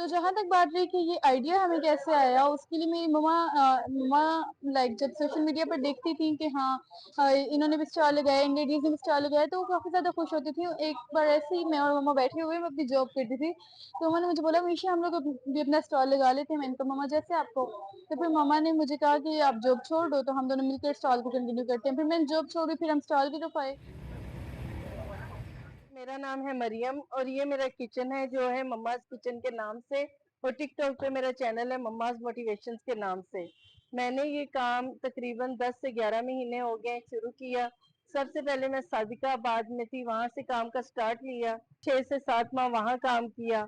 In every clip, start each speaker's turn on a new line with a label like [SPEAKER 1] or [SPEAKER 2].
[SPEAKER 1] تو جہاں تک بات رہی کہ یہ آئیڈیا ہمیں کیسے آیا، اس کے لیے میری مما لائک جب سوشل میڈیا پر دیکھتی تھیں کہ ہاں انہوں نے بھی اسٹال لگایا، ان لیڈیز نے بھی اسٹال لگایا، تو وہ کافی زیادہ خوش ہوتی تھی. ایک بار ایسے ہی میں اور مما بیٹھے ہوئے، میں اپنی جاب کرتی تھی، تو مما نے مجھے بولا میشا ہم لوگ بھی اپنا اسٹال لگا لیتے ہیں. میں نے کہا مما جیسے آپ کو. تو پھر مما نے مجھے کہا کہ آپ جاب چھوڑ دو تو ہم دونوں مل کر اسٹال کو کنٹینیو کرتے ہیں. پھر میں نے جاب چھوڑی، پھر ہم اسٹال بھی تو پائے.
[SPEAKER 2] میرا نام ہے مریم اور یہ میرا کچن ہے جو ہے مماز کچن کے نام سے، اور ٹک ٹاک پہ میرا چینل ہے مماز موٹیویشنز کے نام سے. میں نے یہ کام تقریباً 10 سے 11 مہینے ہو گئے شروع کیا. سب سے پہلے میں صادقہ آباد میں تھی، وہاں سے کام کا سٹارٹ لیا، 6 سے 7 ماہ وہاں کام کیا.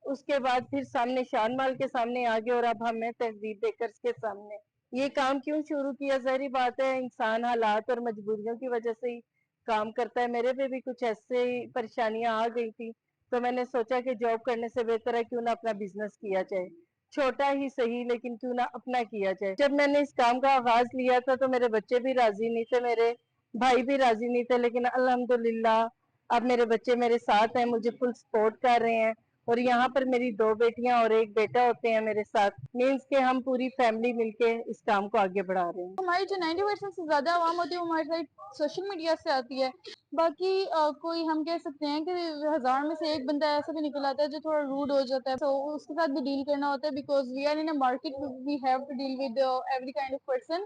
[SPEAKER 2] اس کے بعد پھر سامنے شان مال کے سامنے آگے، اور اب ہم ہیں تہذیب بیکرز کے سامنے. یہ کام کیوں شروع کیا؟ ظاہری بات ہے انسان حالات اور مجبوریوں کی وجہ سے ہی کام کرتا ہے. میرے پہ بھی کچھ ایسے پریشانیاں آ گئی تھی، تو میں نے سوچا کہ جاب کرنے سے بہتر ہے کیوں نہ اپنا بزنس کیا جائے، چھوٹا ہی صحیح لیکن کیوں نہ اپنا کیا جائے. جب میں نے اس کام کا آغاز لیا تھا تو میرے بچے بھی راضی نہیں تھے، میرے بھائی بھی راضی نہیں تھے، لیکن الحمدللہ اب میرے بچے میرے ساتھ ہیں، مجھے فل سپورٹ کر رہے ہیں. اور یہاں پر میری 2 بیٹیاں اور 1 بیٹا ہوتے ہیں میرے ساتھ، مینس کہ ہم پوری فیملی مل کے اس کام کو آگے بڑھا رہے ہیں.
[SPEAKER 1] ہماری جو 90% سے زیادہ عوام ہوتی ہے وہ ہماری سائڈ سوشل میڈیا سے آتی ہے. باقی کوئی ہم کہہ سکتے ہیں کہ 1000 میں سے ایک بندہ ایسا بھی نکل آتا ہے جو تھوڑا روڈ ہو جاتا ہے، تو اس کے ساتھ بھی ڈیل کرنا ہوتا ہے. Because we are in a market, we have to deal with every kind of person.